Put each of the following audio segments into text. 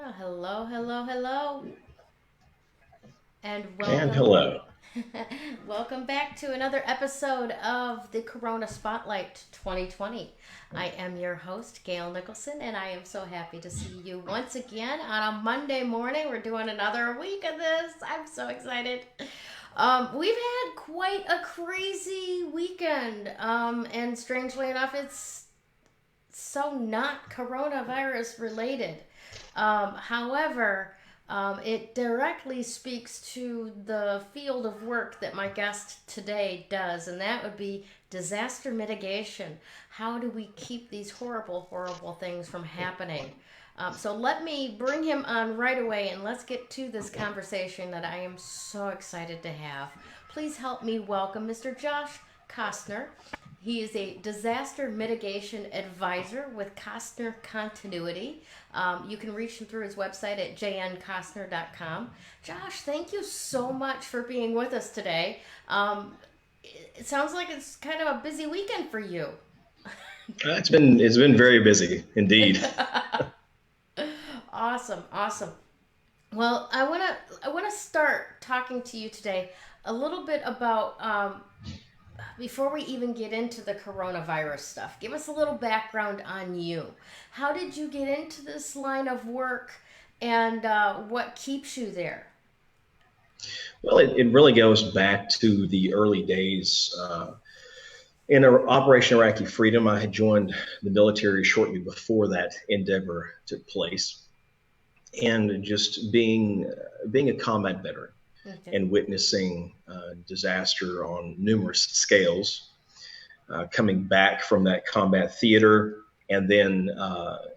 Well, hello, hello, hello, and And welcome. hello. Welcome back to another episode of the Corona Spotlight 2020. I am your host, Gayle Nicholson, and I am so happy to see you once again on a Monday morning. We're doing another week of this. I'm so excited. We've had quite a crazy weekend, and strangely enough, it's so not coronavirus related. However, it directly speaks to the field of work that my guest today does, and that would be disaster mitigation. How do we keep these horrible, horrible things from happening? So let me bring him on right away and let's get to this conversation that I am so excited to have. Please help me welcome Mr. Josh Costner. He is a disaster mitigation advisor with Costner Continuity. You can reach him through his website at jncostner.com. Josh, thank you so much for being with us today. It sounds like it's kind of a busy weekend for you. It's been very busy indeed. Awesome, awesome. Well, I want to start talking to you today a little bit about before we even get into the coronavirus stuff. Give us a little background on you. How did you get into this line of work, and what keeps you there? Well, it really goes back to the early days. In Operation Iraqi Freedom, I had joined the military shortly before that endeavor took place, and just being a combat veteran Okay. and witnessing disaster on numerous scales, coming back from that combat theater, and then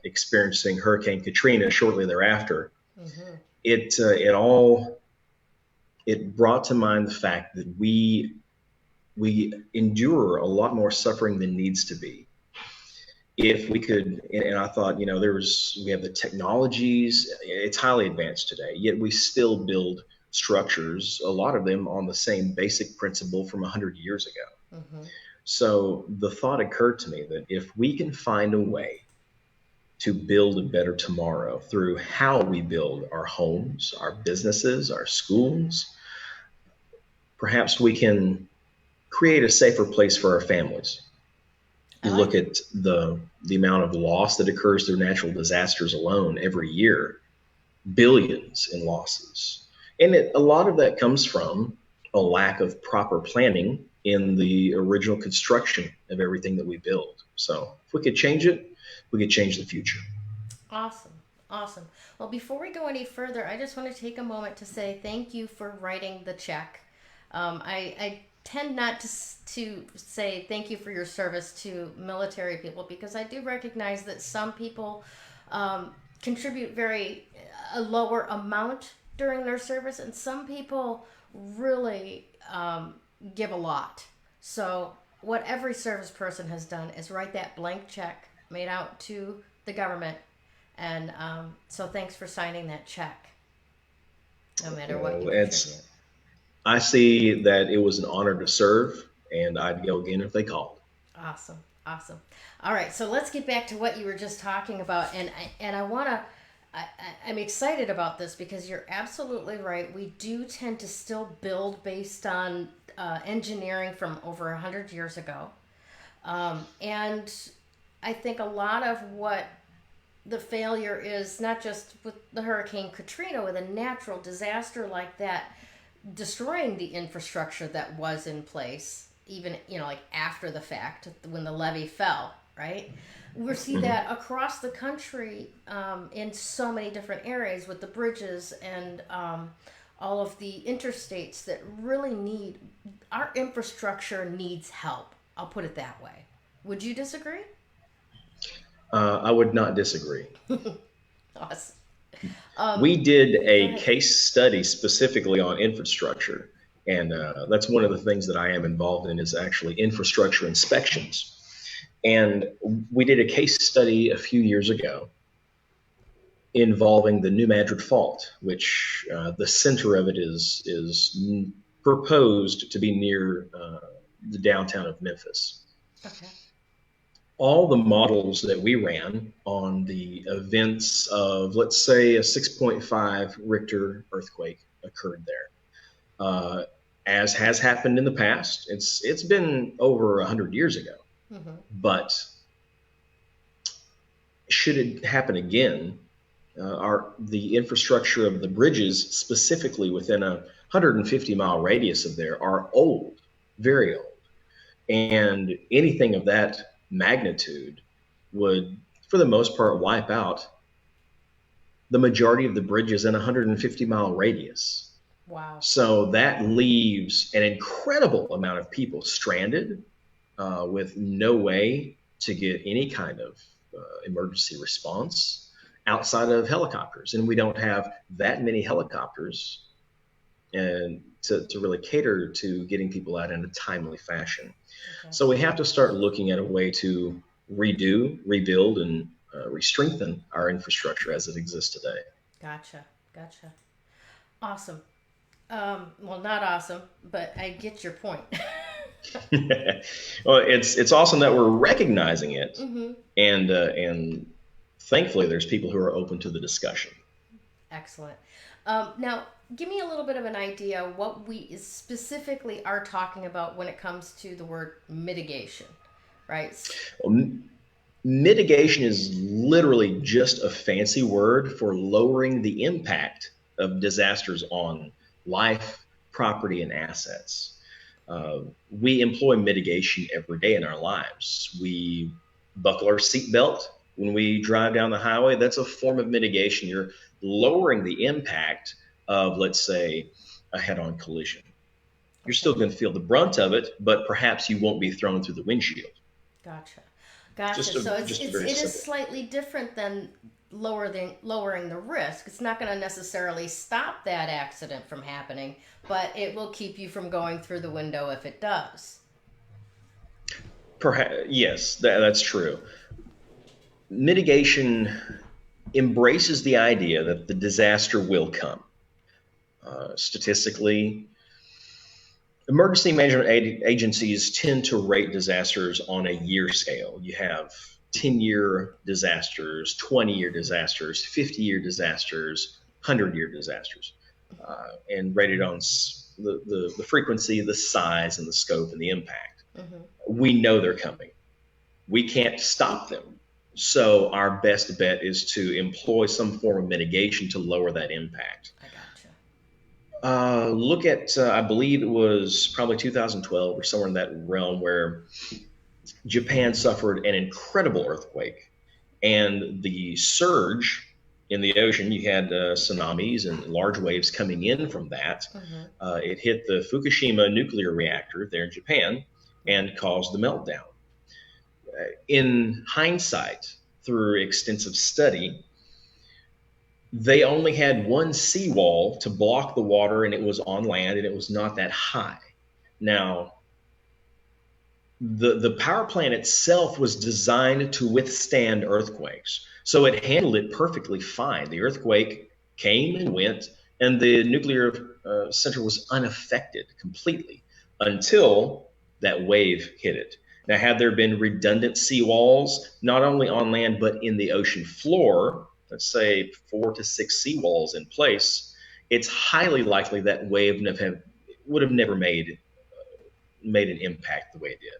experiencing Hurricane Katrina shortly thereafter. Mm-hmm. It brought to mind the fact that we endure a lot more suffering than needs to be. If we could, and I thought, we have the technologies, it's highly advanced today, yet we still build structures, a lot of them on the same basic principle from 100 years ago. Mm-hmm. So the thought occurred to me that if we can find a way to build a better tomorrow through how we build our homes, our businesses, our schools, perhaps we can create a safer place for our families. I You like look at the amount of loss that occurs through natural disasters alone every year, billions in losses. And a lot of that comes from a lack of proper planning in the original construction of everything that we build. So if we could change it, we could change the future. Awesome. Awesome. Well, before we go any further, I just want to take a moment to say thank you for writing the check. I tend not to say thank you for your service to military people because I do recognize that some people contribute a lower amount during their service, and some people really give a lot. So, what every service person has done is write that blank check made out to the government, and so thanks for signing that check, no matter what you Well, contribute. I see that it was an honor to serve, and I'd go again if they called. Awesome, awesome. All right, so let's get back to what you were just talking about, and I want to. I'm excited about this because you're absolutely right. We do tend to still build based on engineering from over 100 years ago, and I think a lot of what the failure is not just with the Hurricane Katrina, with a natural disaster like that, destroying the infrastructure that was in place, even like after the fact when the levee fell, right? We see Mhm. that across the country in so many different areas with the bridges and all of the interstates that really need our infrastructure needs help. I'll put it that way. Would you disagree? I would not disagree. Awesome. Um, We did Go a ahead. case study specifically on infrastructure, and that's one of the things that I am involved in is actually infrastructure inspections. And we did a case study a few years ago involving the New Madrid Fault, which the center of it is proposed to be near the downtown of Memphis. Okay. All the models that we ran on the events of, let's say, a 6.5 Richter earthquake occurred there. As has happened in the past, it's been over 100 years ago. Hmm. But should it happen again, the infrastructure of the bridges, specifically within a 150-mile radius of there, are old, very old, and anything of that magnitude would, for the most part, wipe out the majority of the bridges in a 150-mile radius. Wow. So that leaves an incredible amount of people stranded, with no way to get any kind of emergency response outside of helicopters. And we don't have that many helicopters and to really cater to getting people out in a timely fashion. Okay. So we have to start looking at a way to redo, rebuild, and re-strengthen our infrastructure as it exists today. Gotcha. Gotcha. Awesome. Well, not awesome, but I get your point. Well, it's awesome that we're recognizing it, Hmm. and thankfully there's people who are open to the discussion. Excellent. Now, give me a little bit of an idea what we specifically are talking about when it comes to the word mitigation, right? Well, mitigation is literally just a fancy word for lowering the impact of disasters on life, property, and assets. We employ mitigation every day in our lives. We buckle our seatbelt when we drive down the highway. That's a form of mitigation. You're lowering the impact of, let's say, a head on collision. You're Okay. still going to feel the brunt of it, but perhaps you won't be thrown through the windshield. Gotcha. Gotcha. Just a So it's just a it's very it is simple. slightly different than lowering the risk. It's not going to necessarily stop that accident from happening, but it will keep you from going through the window if it does. Perhaps yes, that's true. Mitigation embraces the idea that the disaster will come. Statistically, emergency management agencies tend to rate disasters on a year scale. You have 10-year disasters, 20-year disasters, 50-year disasters, 100-year disasters, and rated on the frequency, the size, and the scope and the impact. Hmm. We know they're coming. We can't stop them. So our best bet is to employ some form of mitigation to lower that impact. I gotcha. Look at, I believe it was probably 2012 or somewhere in that realm, where Japan suffered an incredible earthquake, and the surge in the ocean, you had tsunamis and large waves coming in from that. Hmm. It hit the Fukushima nuclear reactor there in Japan Right. and caused the meltdown. In hindsight, through extensive study, they only had one seawall to block the water, and it was on land, and it was not that high. Now, the power plant itself was designed to withstand earthquakes, so it handled it perfectly fine. The earthquake came and went, and the nuclear center was unaffected completely until that wave hit it. Now, had there been redundant seawalls, not only on land but in the ocean floor, let's say 4 to 6 seawalls in place, it's highly likely that wave would have never made an impact the way it did.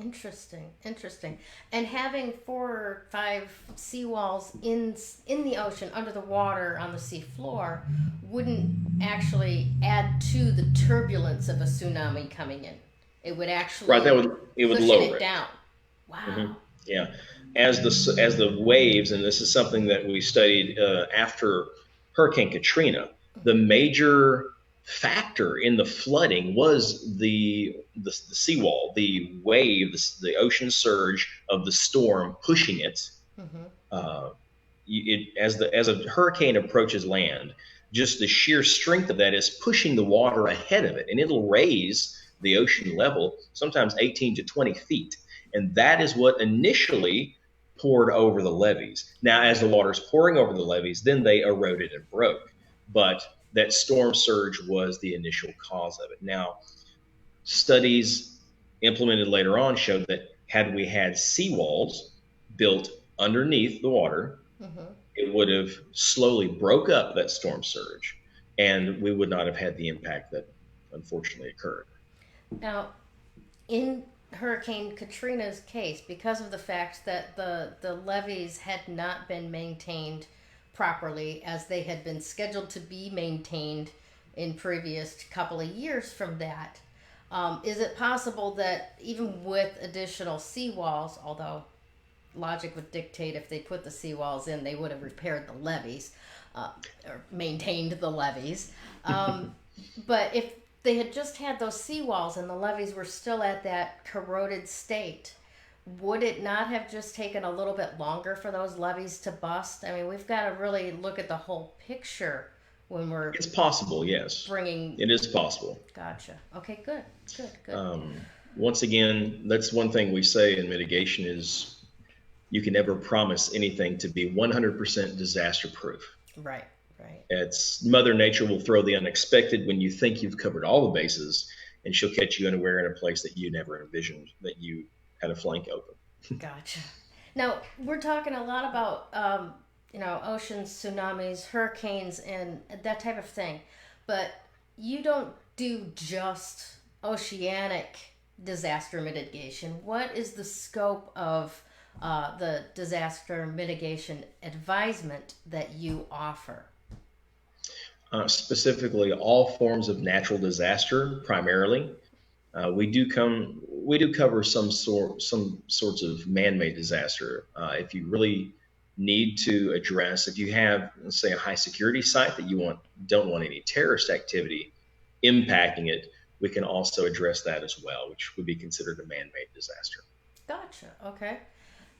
Interesting, interesting. And having 4 or 5 seawalls in the ocean, under the water, on the sea floor, wouldn't actually add to the turbulence of a tsunami coming in. It would Right, that actually would it would cushion lower it it. down. Wow. Yeah, as the waves, and this is something that we studied after Hurricane Katrina. The major factor in the flooding was the seawall, the wave, the ocean surge of the storm pushing it. Mm-hmm. Uh, as a hurricane approaches land, just the sheer strength of that is pushing the water ahead of it, and it'll raise the ocean level sometimes 18 to 20 feet, and that is what initially poured over the levees. Now, as the water's pouring over the levees, then they eroded and broke, but that storm surge was the initial cause of it. Now, studies implemented later on showed that, Had we had seawalls built underneath the water, Hmm. it would have slowly broke up that storm surge, and we would not have had the impact that unfortunately occurred. Now, in Hurricane Katrina's case, because of the fact that the levees had not been maintained properly as they had been scheduled to be maintained in previous couple of years from that, is it possible that even with additional seawalls, although logic would dictate if they put the seawalls in, they would have repaired the levees or maintained the levees. Um, but if they had just had those seawalls and the levees were still at that corroded state, would it not have just taken a little bit longer for those levees to bust? I mean, we've got to really look at the whole picture when we're It's possible, yes. bringing. It is possible. Gotcha. Okay, good, good, good. Once again, that's one thing we say in mitigation is you can never promise anything to be 100% disaster proof. Right, right. It's Mother Nature will throw the unexpected when you think you've covered all the bases, and she'll catch you unaware in a place that you never envisioned that you had a flank open. Gotcha. Now we're talking a lot about oceans, tsunamis, hurricanes, and that type of thing, but you don't do just oceanic disaster mitigation. What is the scope of the disaster mitigation advisement that you offer? Specifically, all forms of natural disaster, primarily. We do cover some sorts of man-made disaster. If you really need to address, if you have, let's say, a high security site that don't want any terrorist activity impacting it, we can also address that as well, which would be considered a man-made disaster. Gotcha. Okay.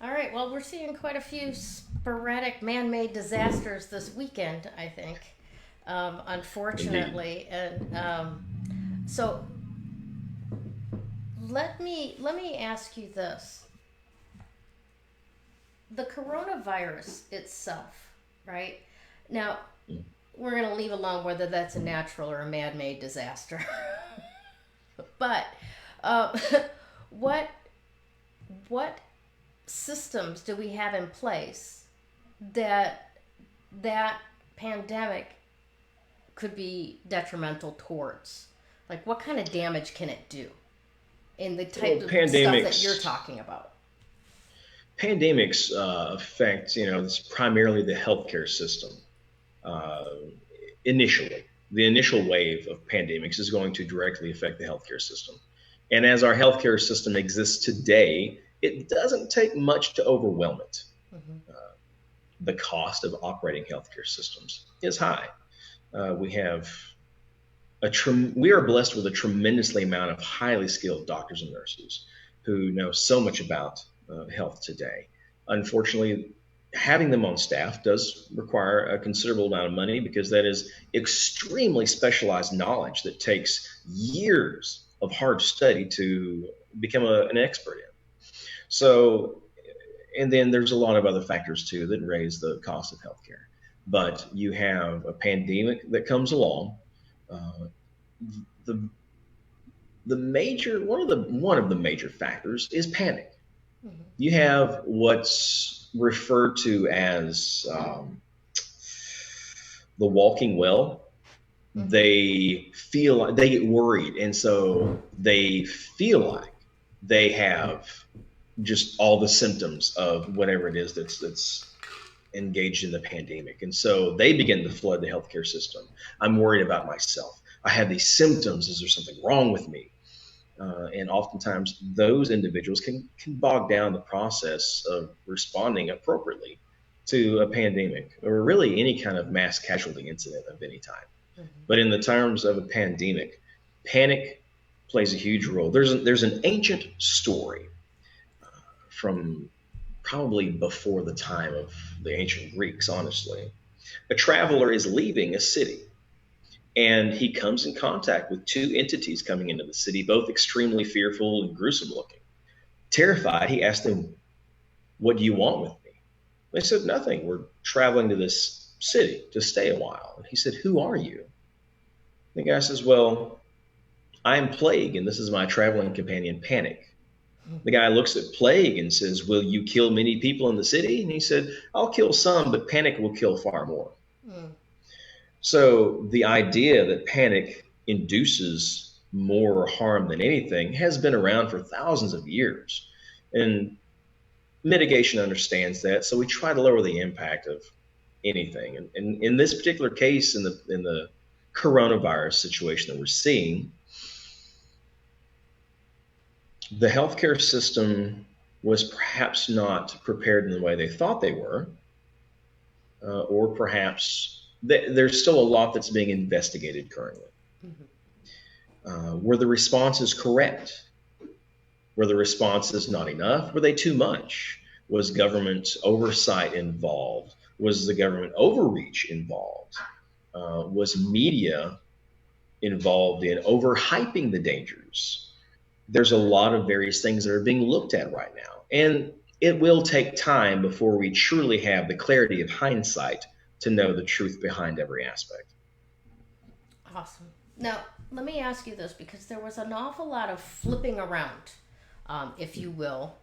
All right. Well, we're seeing quite a few sporadic man-made disasters this weekend, I think, Indeed. unfortunately. And so let me ask you this: the coronavirus itself, right? Now, we're going to leave alone whether that's a natural or a man-made disaster. But uh, what what systems do we have in place that that pandemic could be detrimental towards? Like, what kind of damage can it do in the Well, type of stuff that you're pandemics talking about? pandemics affect, it's primarily the healthcare system. Uh, Initially, the initial wave of pandemics is going to directly affect the healthcare system. And as our healthcare system exists today, it doesn't take much to overwhelm it. Hmm. The cost of operating healthcare systems is high. We have we are blessed with a tremendously amount of highly skilled doctors and nurses who know so much about health today. Unfortunately, having them on staff does require a considerable amount of money because that is extremely specialized knowledge that takes years of hard study to become an expert in. So, and then there's a lot of other factors too that raise the cost of healthcare. But you have a pandemic that comes along. Uh, the the major one of the major factors is panic. Hmm. You have what's referred to as the walking well. Hmm. They feel like they get worried, and so they feel like they have just all the symptoms of whatever it is that's engaged in the pandemic. And so they begin to flood the healthcare system. I'm worried about myself. I have these symptoms. Is there something wrong with me? And oftentimes those individuals can bog down the process of responding appropriately to a pandemic or really any kind of mass casualty incident of any type. Hmm. But in the terms of a pandemic, panic plays a huge role. There's an ancient story from probably before the time of the ancient Greeks, honestly. A traveler is leaving a city and he comes in contact with two entities coming into the city, both extremely fearful and gruesome looking. Terrified, he asked them, "What do you want with me?" They said, "Nothing. We're traveling to this city to stay a while." And he said, "Who are you?" The guy says, "Well, I'm Plague, and this is my traveling companion, Panic. The guy looks at plague and says, "Will you kill many people in the city?" And he said, "I'll kill some, but panic will kill far more." Mm. So the idea that panic induces more harm than anything has been around for thousands of years. And mitigation understands that. So we try to lower the impact of anything. And in this particular case, in the coronavirus situation that we're seeing, the healthcare system was perhaps not prepared in the way they thought they were, or perhaps there's still a lot that's being investigated currently. Were the responses correct? Were the responses not enough? Were they too much? Was government oversight involved? Was the government overreach involved? Was media involved in overhyping the dangers? There's a lot of various things that are being looked at right now. And it will take time before we truly have the clarity of hindsight to know the truth behind every aspect. Awesome. Now, let me ask you this because there was an awful lot of flipping around, if you will,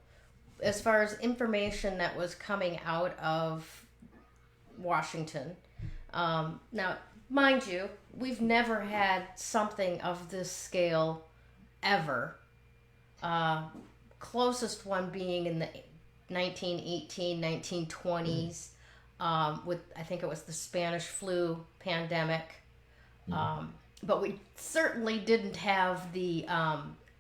as far as information that was coming out of Washington. Now, mind you, we've never had something of this scale ever. Closest one being in the 1918, 1920s, with, I think it was the Spanish flu pandemic. But we certainly didn't have the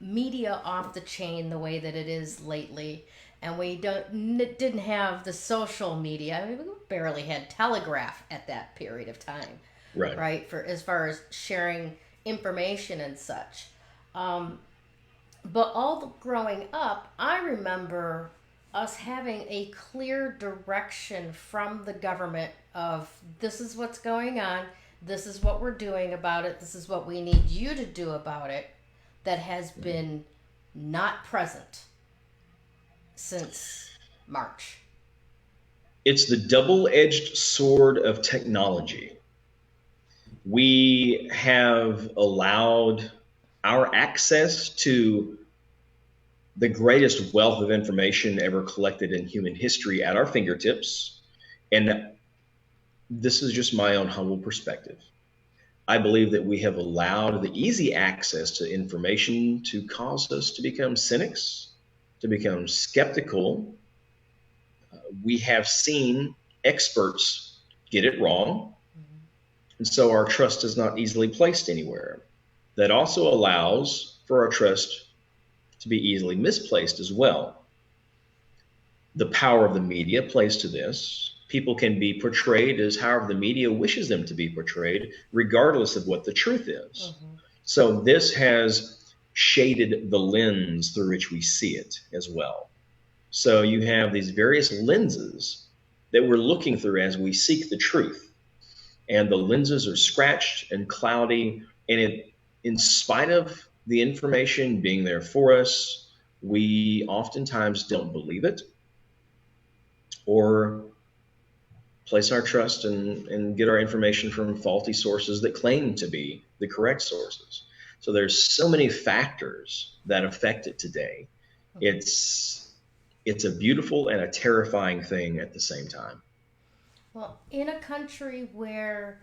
media off the chain the way that it is lately. And we didn't have the social media. I mean, we barely had telegraph at that period of time, right? For as far as sharing information and such. But growing up, I remember us having a clear direction from the government of this is what's going on, this is what we're doing about it, this is what we need you to do about it, that has been not present since March. It's the double-edged sword of technology. We have allowed our access to the greatest wealth of information ever collected in human history at our fingertips. And this is just my own humble perspective. I believe that we have allowed the easy access to information to cause us to become cynics, to become skeptical. We have seen experts get it wrong, and so our trust is not easily placed anywhere. That also allows for our trust to be easily misplaced as well. The power of the media plays to this. People can be portrayed as however the media wishes them to be portrayed, regardless of what the truth is. So this has shaded the lens through which we see it as well. So you have these various lenses that we're looking through as we seek the truth. And the lenses are scratched and cloudy, and in spite of the information being there for us, we oftentimes don't believe it or place our trust and get our information from faulty sources that claim to be the correct sources. So there's so many factors that affect it today. It's a beautiful and a terrifying thing at the same time. Well, in a country where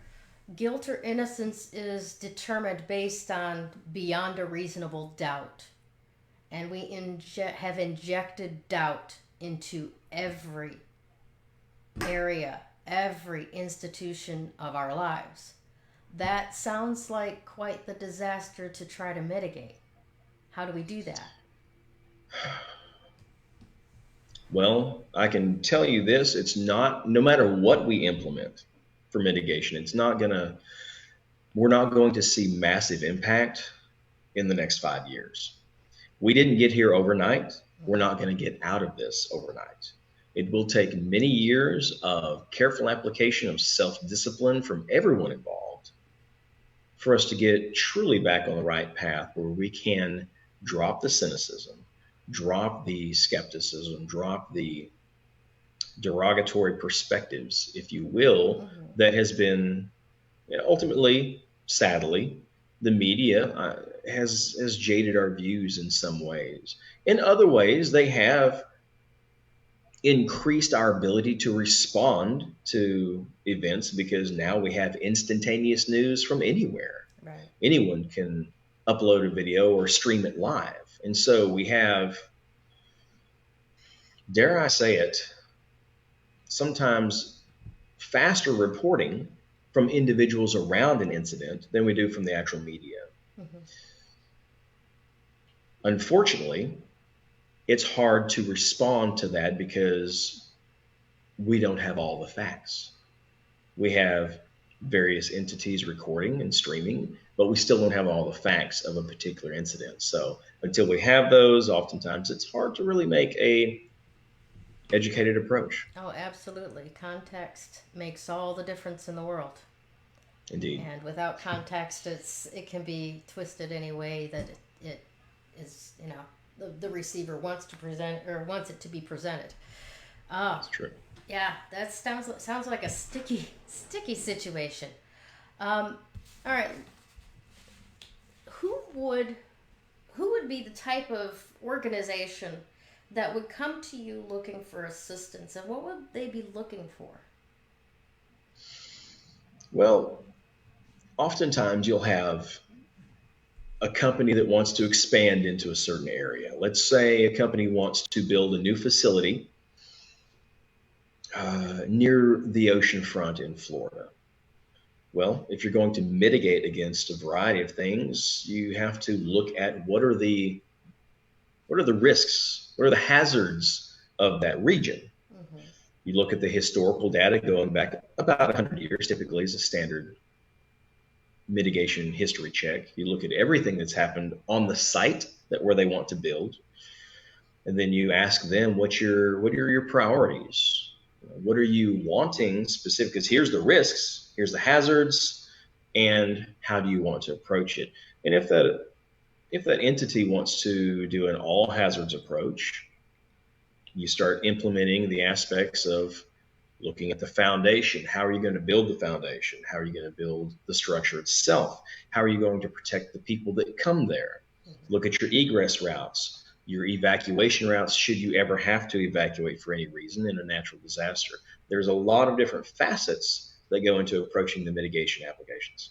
guilt or innocence is determined based on beyond a reasonable doubt, and we have injected doubt into every area, every institution of our lives, that sounds like quite the disaster to try to mitigate. How do we do that? Well, I can tell you this, it's not, no matter what we implement for mitigation, we're not going to see massive impact in the next 5 years. We didn't get here overnight. We're not going to get out of this overnight. It will take many years of careful application of self-discipline from everyone involved for us to get truly back on the right path where we can drop the cynicism, drop the skepticism, drop the derogatory perspectives, if you will, that has been ultimately, sadly, the media has jaded our views in some ways. In other ways, they have increased our ability to respond to events because now we have instantaneous news from anywhere. Right. Anyone can upload a video or stream it live. And so we have, dare I say it, sometimes faster reporting from individuals around an incident than we do from the actual media. Mm-hmm. Unfortunately, it's hard to respond to that because we don't have all the facts. We have various entities recording and streaming, but we still don't have all the facts of a particular incident. So until we have those, oftentimes it's hard to really make a educated approach. Oh, absolutely. Context makes all the difference in the world. Indeed. And without context, it can be twisted any way that it is, the receiver wants to present or wants it to be presented. Oh, That's true. yeah, that sounds like a sticky situation. All right, who would be the type of organization that would come to you looking for assistance, and what would they be looking for? Well, oftentimes you'll have a company that wants to expand into a certain area. Let's say a company wants to build a new facility near the ocean front in Florida. Well, if you're going to mitigate against a variety of things, you have to look at what are the risks, what are the hazards of that region. Mm-hmm. You look at the historical data going back about 100 years, typically is a standard mitigation history check. You look at everything that's happened on the site where they want to build, and then you ask them what are your priorities? What are you wanting specific? Because here's the risks, here's the hazards, and how do you want to approach it? And if that entity wants to do an all hazards approach, you start implementing the aspects of looking at the foundation. How are you going to build the foundation? How are you going to build the structure itself? How are you going to protect the people that come there? Mm-hmm. Look at your egress routes, your evacuation routes, should you ever have to evacuate for any reason in a natural disaster. There's a lot of different facets that go into approaching the mitigation applications.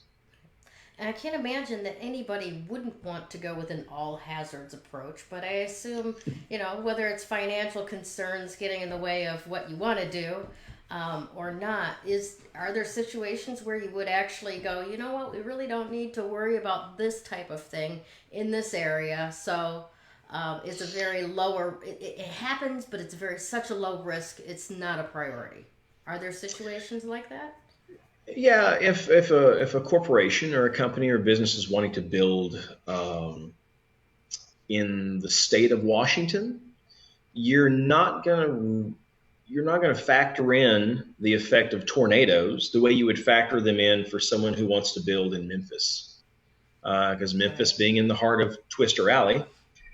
And I can't imagine that anybody wouldn't want to go with an all hazards approach, but I assume, whether it's financial concerns getting in the way of what you want to do or not, are there situations where you would actually go, you know what, we really don't need to worry about this type of thing in this area, so it's a very lower, it happens, but it's such a low risk, it's not a priority. Are there situations like that? Yeah, if a corporation or a company or business is wanting to build in the state of Washington, you're not gonna factor in the effect of tornadoes the way you would factor them in for someone who wants to build in Memphis, because Memphis being in the heart of Twister Alley,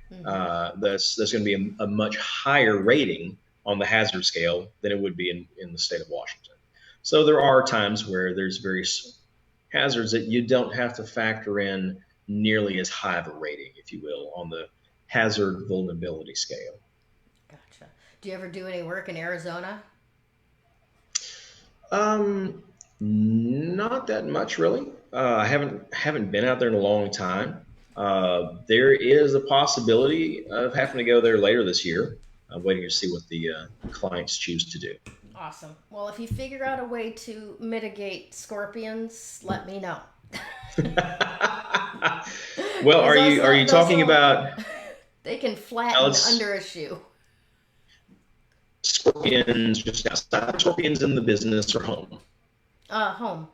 that's going to be a much higher rating on the hazard scale than it would be in the state of Washington. So there are times where there's various hazards that you don't have to factor in nearly as high of a rating, if you will, on the hazard vulnerability scale. Gotcha. Do you ever do any work in Arizona? Not that much really. I haven't been out there in a long time. There is a possibility of having to go there later this year. I'm waiting to see what the clients choose to do. Awesome. Well, if you figure out a way to mitigate scorpions, let me know. Well, are you talking about? They can flatten under a shoe. Scorpions just outside. Scorpions in the business or home? Home.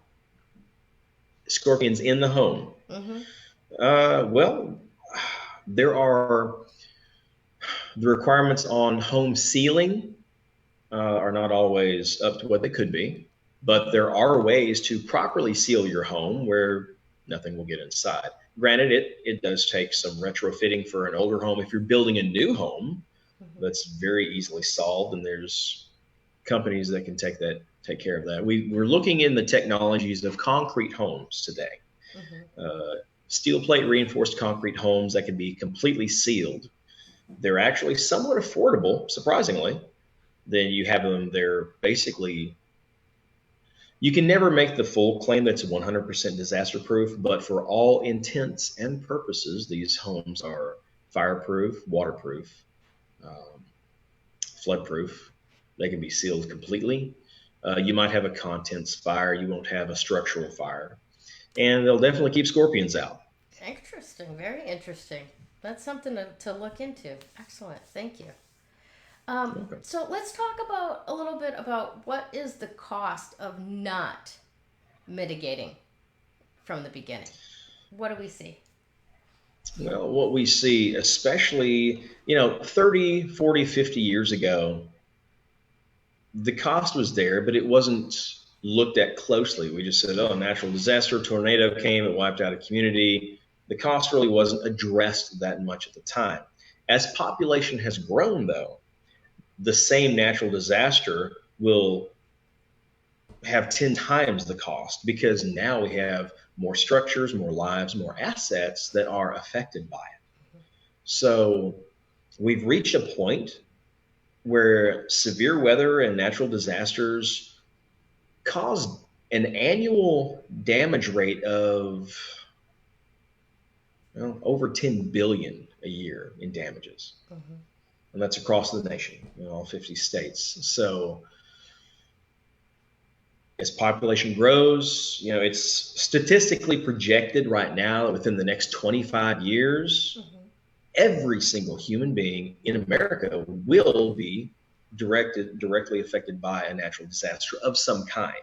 Scorpions in the home. Mm-hmm. Well, there are the requirements on home sealing are not always up to what they could be, but there are ways to properly seal your home where nothing will get inside. Granted, it does take some retrofitting for an older home. If you're building a new home, that's very easily solved, and there's companies that can take care of that. We're looking in the technologies of concrete homes today. steel plate reinforced concrete homes that can be completely sealed. They're actually somewhat affordable, surprisingly. Then you have them, they're basically, you can never make the full claim that's 100% disaster proof, but for all intents and purposes, these homes are fireproof, waterproof, um, floodproof. They can be sealed completely. You might have a contents fire, you won't have a structural fire, and they'll definitely keep scorpions out. Interesting. Very interesting. That's something to look into. Excellent. Thank you. Okay. So let's talk about a little bit about what is the cost of not mitigating from the beginning. What do we see? Well, what we see, especially, 30, 40, 50 years ago, the cost was there, but it wasn't looked at closely. We just said, oh, natural disaster, tornado came, it wiped out a community. The cost really wasn't addressed that much at the time. As population has grown, though, the same natural disaster will have 10 times the cost because now we have more structures, more lives, more assets that are affected by it. So we've reached a point where severe weather and natural disasters cause an annual damage rate of over 10 billion a year in damages. Mm-hmm. And that's across the nation, all 50 states. So as population grows, it's statistically projected right now that within the next 25 years, Mm-hmm. every single human being in America will be directly affected by a natural disaster of some kind.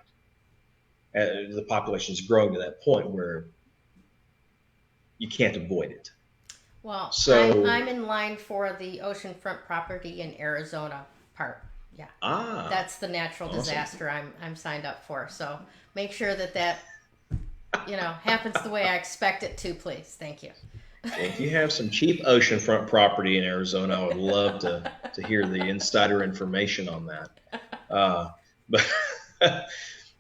The population is growing to that point where you can't avoid it. Well, So, I'm in line for the oceanfront property in Arizona part. Yeah, that's the natural awesome. disaster I'm signed up for. So make sure that happens the way I expect it to, please. Thank you. Well, if you have some cheap oceanfront property in Arizona, I would love to hear the insider information on that. But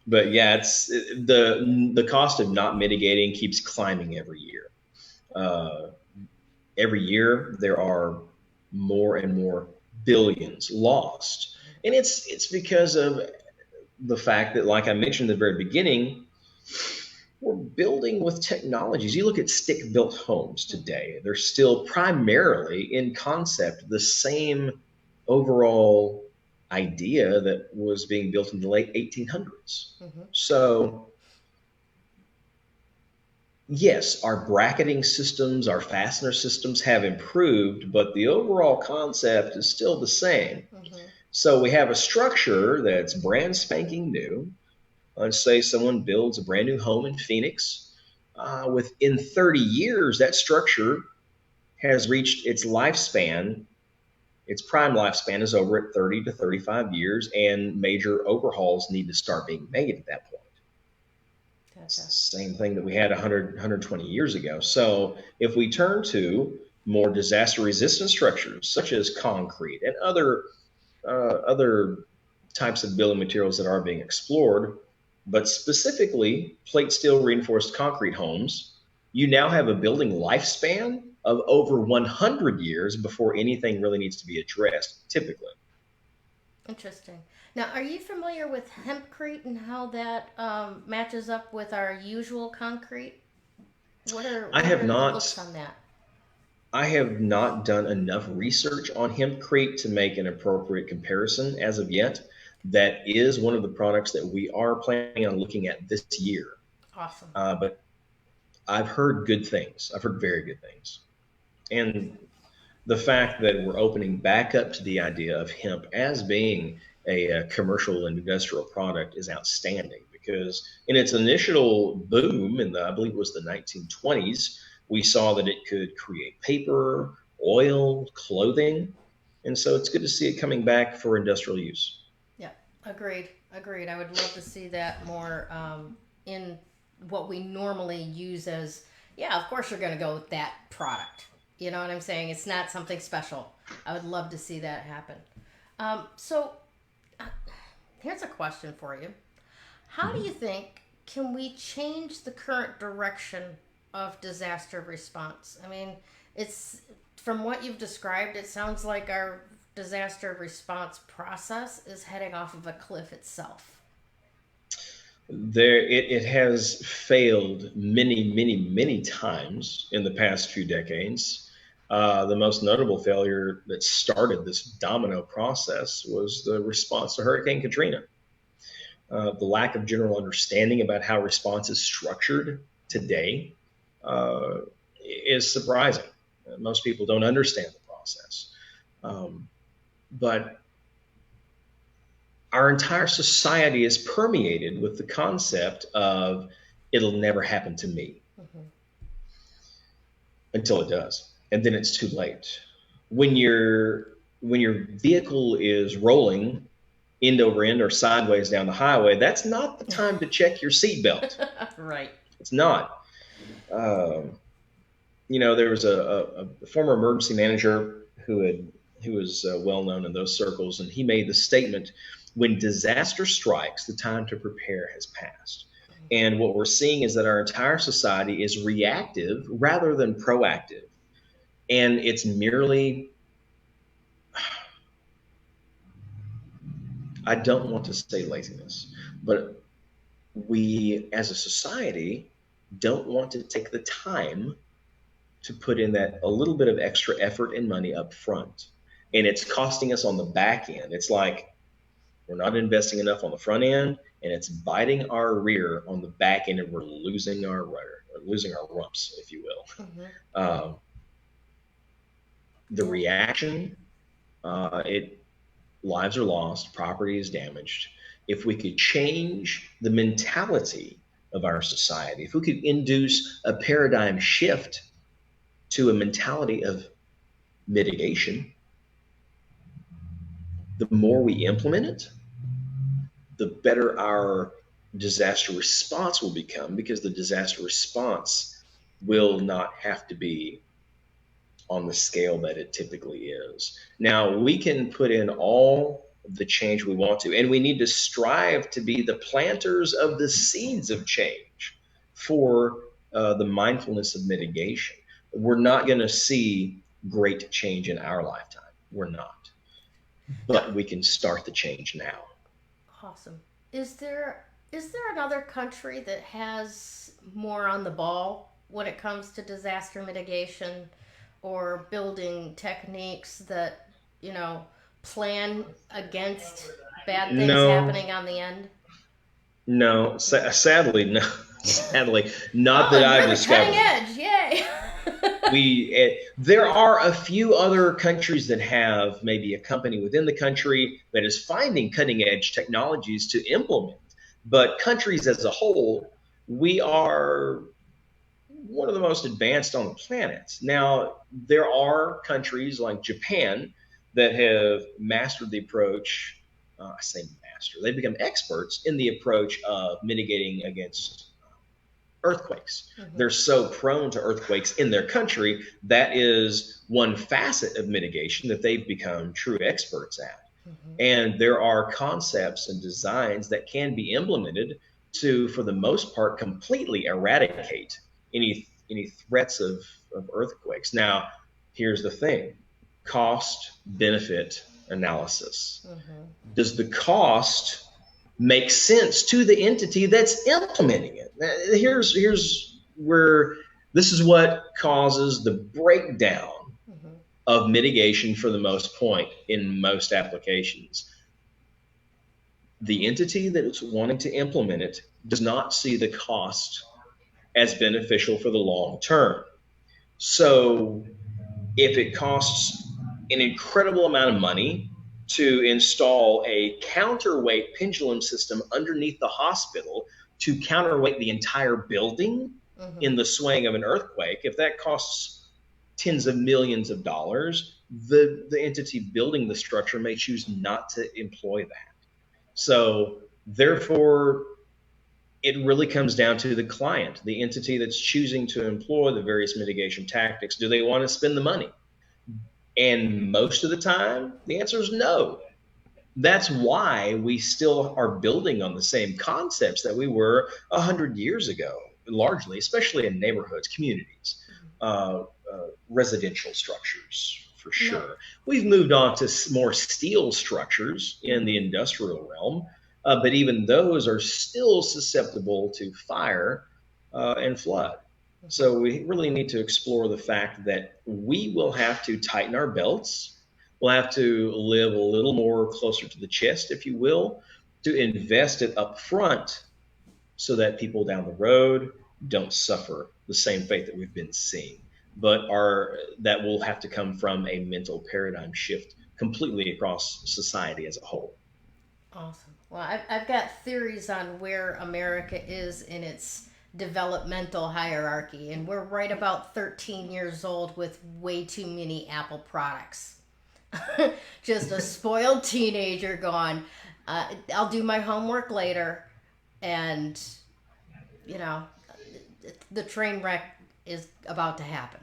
but yeah, it's the cost of not mitigating keeps climbing every year. Uh, every year there are more and more billions lost, and it's because of the fact that, like I mentioned at the very beginning, we're building with technologies. You look at stick built homes today, they're still primarily in concept the same overall idea that was being built in the late 1800s. Mm-hmm. So, yes, our bracketing systems, our fastener systems have improved, but the overall concept is still the same. Mm-hmm. So, we have a structure that's brand spanking new. Let's say someone builds a brand new home in Phoenix. Within 30 years, that structure has reached its lifespan. Its prime lifespan is over at 30 to 35 years, and major overhauls need to start being made at that point. It's Gotcha. the same thing that we had 100, 120 years ago. So if we turn to more disaster resistant structures, such as concrete and other types of building materials that are being explored, but specifically plate steel reinforced concrete homes, you now have a building lifespan of over 100 years before anything really needs to be addressed, typically. Interesting. Now, are you familiar with hempcrete and how that matches up with our usual concrete? I What have are the not looks on that? I have not done enough research on hempcrete to make an appropriate comparison as of yet. That is one of the products that we are planning on looking at this year. Awesome. But I've heard good things. I've heard very good things. And the fact that we're opening back up to the idea of hemp as being a commercial and industrial product is outstanding because in its initial boom in I believe it was the 1920s, we saw that it could create paper, oil, clothing. And so it's good to see it coming back for industrial use. Yeah, agreed. Agreed. I would love to see that more in what we normally use as, yeah, of course you're going to go with that product. You know what I'm saying? It's not something special. I would love to see that happen. So uh, here's a question for you. How do Mhm. you think can we change the current direction of disaster response? I mean, it's from what you've described, it sounds like our disaster response process is heading off of a cliff itself. It has failed many times in the past few decades. The most notable failure that started this domino process was the response to Hurricane Katrina. The lack of general understanding about how response is structured today uh, is surprising. Most people don't understand the process. But our entire society is permeated with the concept of it'll never happen to me Mm-hmm. until it does. And then it's too late. When your vehicle is rolling end over end or sideways down the highway, that's not the time to check your seatbelt. Right. It's not. Um, there was a former emergency manager who was well known in those circles, and he made the statement, "When disaster strikes, the time to prepare has passed." And what we're seeing is that our entire society is reactive rather than proactive, and it's merely, I don't want to say laziness, but we as a society don't want to take the time to put in that a little bit of extra effort and money up front. And it's costing us on the back end. It's like we're not investing enough on the front end, and it's biting our rear on the back end, and we're losing our rudder, or losing our rumps, if you will. Mm-hmm. Um, the Yeah. reaction, it lives are lost, property is damaged. If we could change the mentality of our society, if we could induce a paradigm shift to a mentality of mitigation, the more we implement it, the better our disaster response will become, because the disaster response will not have to be on the scale that it typically is. Now, we can put in all the change we want to, and we need to strive to be the planters of the seeds of change for the mindfulness of mitigation. We're not going to see great change in our lifetime. We're not. Now, But we can start the change now. awesome. Is there another country that has more on the ball when it comes to disaster mitigation or building techniques that, you know, plan against bad things No, happening on the end? no, sadly, no, sadly, not that Oh, I've we're the cutting discovered. edge. Yay. There are a few other countries that have maybe a company within the country that is finding cutting edge technologies to implement, but countries as a whole, we are one of the most advanced on the planet. Now, there are countries like Japan that have mastered the approach. I say master, they've become experts in the approach of mitigating against earthquakes. Mm-hmm. They're so prone to earthquakes in their country. That is one facet of mitigation that they've become true experts at. Mm-hmm. And there are concepts and designs that can be implemented to, for the most part, completely eradicate any threats of earthquakes. Now, here's the thing: cost benefit analysis. Mm-hmm. Does the cost make sense to the entity that's implementing it? Here's where this is what causes the breakdown Mm-hmm. of mitigation for the most point in most applications. The entity that is wanting to implement it does not see the cost as beneficial for the long term. So if it costs an incredible amount of money to install a counterweight pendulum system underneath the hospital to counterweight the entire building Mm-hmm. in the swaying of an earthquake, if that costs tens of millions of dollars, the entity building the structure may choose not to employ that. So, therefore, it really comes down to the client, the entity that's choosing to employ the various mitigation tactics. Do they want to spend the money? And most of the time, the answer is no. That's why we still are building on the same concepts that we were 100 years ago. largely, especially in neighborhoods, communities, residential structures for No. sure. We've moved on to more steel structures in the Mhm. industrial realm, but even those are still susceptible to fire and flood. Mhm. So we really need to explore the fact that we will have to tighten our belts. We'll have to live a little more closer to the chest, if you will, to invest it up front so that people down the road don't suffer the same fate that we've been seeing, but are that will have to come from a mental paradigm shift completely across society as a whole. Awesome. Well, I've got theories on where America is in its developmental hierarchy, and we're right about 13 years old with way too many Apple products. Just a spoiled teenager going, I'll do my homework later, and, you know, the train wreck is about to happen.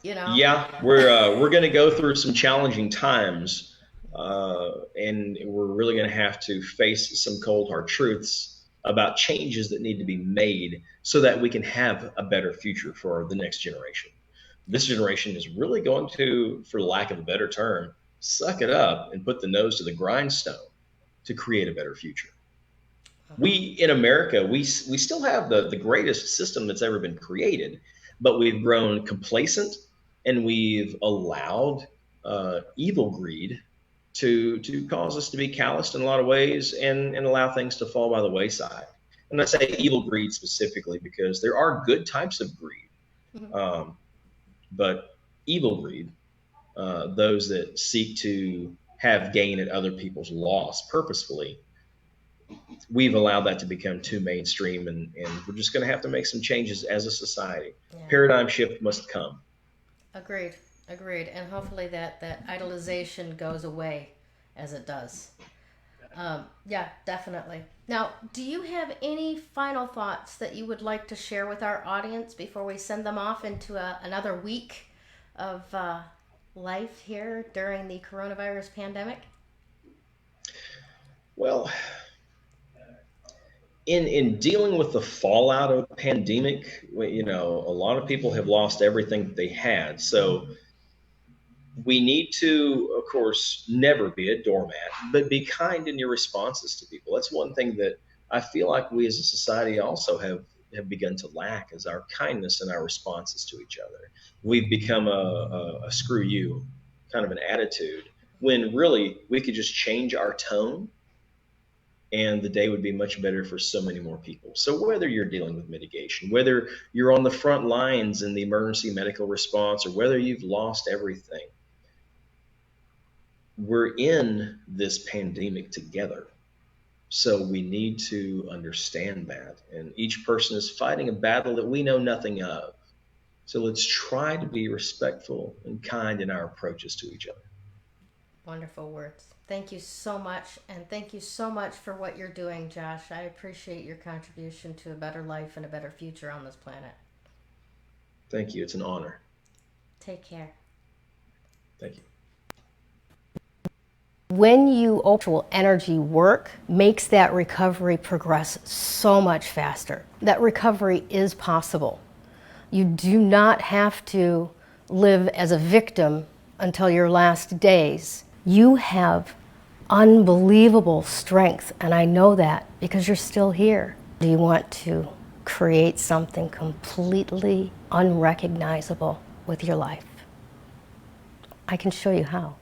you know? Yeah, we're going to go through some challenging times, and we're really going to have to face some cold hard truths about changes that need to be made so that we can have a better future for the next generation. This generation is really going to, for lack of a better term, suck it up and put the nose to the grindstone to create a better future. We in America, we still have the greatest system that's ever been created, but we've grown complacent and we've allowed evil greed to cause us to be calloused in a lot of ways and allow things to fall by the wayside. And I say evil greed specifically because there are good types of greed, Mhm. um, but evil greed, those that seek to have gain at other people's loss purposefully, we've allowed that to become too mainstream, and we're just going to have to make some changes as a society. Yeah. Paradigm shift must come. Agreed. Agreed. And hopefully that idolization goes away as it does. Yeah, definitely. Now, do you have any final thoughts that you would like to share with our audience before we send them off into another week of life here during the coronavirus pandemic? Well, in dealing with the fallout of the pandemic, a lot of people have lost everything that they had. So we need to, of course, never be a doormat, but be kind in your responses to people. That's one thing that I feel like we as a society also have begun to lack is our kindness and our responses to each other. We've become a screw you kind of an attitude when really we could just change our tone and the day would be much better for so many more people. So whether you're dealing with mitigation, whether you're on the front lines in the emergency medical response, or whether you've lost everything, we're in this pandemic together. So we need to understand that. And each person is fighting a battle that we know nothing of. So let's try to be respectful and kind in our approaches to each other. Wonderful words. Thank you so much. And thank you so much for what you're doing, Josh. I appreciate your contribution to a better life and a better future on this planet. Thank you. It's an honor. Take care. Thank you. When you actual energy work makes that recovery progress so much faster. That recovery is possible. You do not have to live as a victim until your last days. You have unbelievable strength, and I know that because you're still here. Do you want to create something completely unrecognizable with your life? I can show you how.